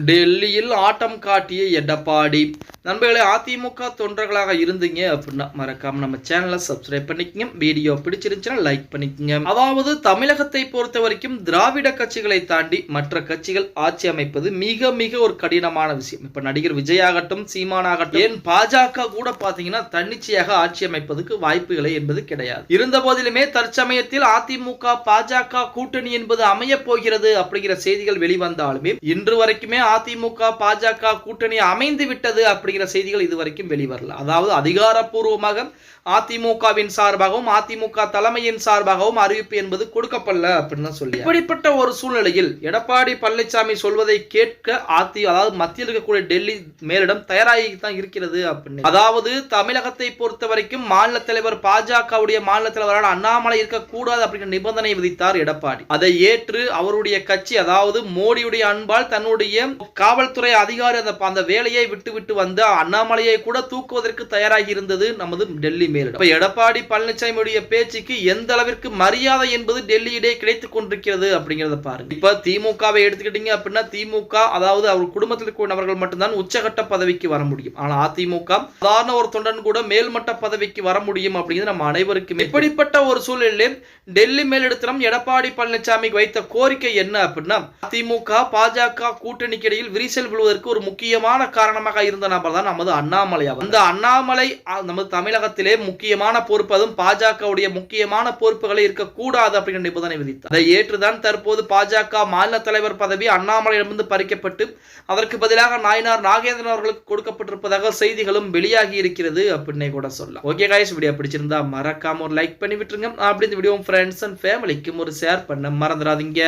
டெல்லியில் ஆட்டம் காட்டிய எடப்பாடி. நண்பர்களே, அதிமுக தொண்டர்களாக இருந்தீங்க அப்படின்னா மறக்காம நம்ம சேனலை சப்ஸ்கிரைப் பண்ணிக்கங்க. வீடியோ பிடிச்சிருந்துச்சுன்னா லைக் பண்ணிக்கங்க. அதாவது தமிழகத்தை பொறுத்த வரைக்கும் திராவிட கட்சிகளை தாண்டி மற்ற கட்சிகள் ஆட்சி அமைப்பது மிக மிக ஒரு கடினமான விஷயம். இப்ப நடிகர் விஜய் ஆகட்டும், சீமான் ஆகட்டும், ஏன் பாஜக கூட பாத்தீங்கன்னா தன்னிச்சையாக ஆட்சி அமைப்பதற்கு வாய்ப்புகளை என்பது கிடையாது. இருந்த போதிலுமே தற்சமயத்தில் அதிமுக பாஜக கூட்டணி என்பது அமைய போகிறது அப்படிங்கிற செய்திகள் வெளிவந்தாலுமே இன்று வரைக்குமே அதிமுக பாஜக கூட்டணி அமைந்து விட்டது அப்படிங்கிற செய்திகள் இதுவரைக்கும் வெளிவரல. அதாவது அதிகாரப்பூர்வமாக அதிமுகவின் சார்பாகவும் அதிமுக தலைமையின் சார்பாகவும் அறிவிப்பு என்பது கொடுக்கப்படல அப்படின்னு சொல்லி, இப்படிப்பட்ட ஒரு சூழ்நிலையில் எடப்பாடி பழனிசாமி சொல்வதை கேட்க அதாவது மத்தியில் இருக்கக்கூடிய டெல்லி மேலிடம் தயாராகி தான் இருக்கிறது அப்படின்னு. அதாவது தமிழகத்தை பொறுத்த வரைக்கும் மாநில தலைவர் பாஜகவுடைய மாநில தலைவரான அண்ணாமலை இருக்கக்கூடாது அப்படிங்கிற நிபந்தனை விதித்தார் எடப்பாடி. அதை ஏற்று அவருடைய கட்சி, அதாவது மோடியுடைய அன்பால் தன்னுடைய காவல்துறை அதிகாரி அந்த வேலையை விட்டு வந்த அண்ணாமலையை கூட தூக்குவதற்கு தயாராகி இருந்தது நமது டெல்லி மேலிடம். எடப்பாடி பழனிசாமியுடைய பேச்சுக்கு எந்த அளவிற்கு மரியாதை என்பது டெல்லியிலே கிடைத்துக் கொண்டிருக்கிறது அப்படிங்கறத பாருங்க. இப்ப திமுகவை எடுத்துக்கிட்டீங்க அப்படின்னா திமுக, அதாவது அவர் குடும்பத்தில் இருக்கிற நபர்கள் மட்டும்தான் உச்சகட்ட பதவிக்கு வர முடியும். ஆனா அதிமுக சாதாரண ஒரு தொண்டன் கூட மேல்மட்ட பதவிக்கு வர முடியும் அப்படிங்கிறது நம்ம அனைவருக்கும். இப்படிப்பட்ட ஒரு சூழலில் டெல்லி மேலிடத்திலும் எடப்பாடி பழனிசாமி வைத்த கோரிக்கை என்ன அப்படின்னா, திமுக பாஜக கூட்டணிக்கு இடையில் விரிசல் விழுவதற்கு ஒரு முக்கியமான காரணமாக இருந்த நபர் தான் நமது அண்ணாமலை. அந்த அண்ணாமலை நமது தமிழகத்திலே முக்கியமான பொறுப்பு, அதுவும் பாஜகவுடைய முக்கியமான பொறுப்புகளை இருக்கக்கூடாது அப்படிங்கிற நிபந்தனை விதித்தார். அதை ஏற்றுதான் தற்போது பாஜக மாநில தலைவர் பதவி அண்ணாமலையிடமிருந்து பறிக்கப்பட்டு அதற்கு பதிலாக நாயனார் நாகேந்திரன் அவர்களுக்கு கொடுக்கப்பட்டிருப்பதாக செய்திகளும் வெளியாகி இருக்கிறது அப்படின்னு கூட சொல்லலாம். ஓகே गाइस, வீடியோ பிடிச்சிருந்தா மறக்காம ஒரு லைக் பண்ணி விட்டுருங்க. அப்படி இந்த வீடியோ ஃப்ரெண்ட்ஸ் அண்ட் ஃபேமிலிக்கும் ஒரு ஷேர் பண்ண மறந்துடாதீங்க.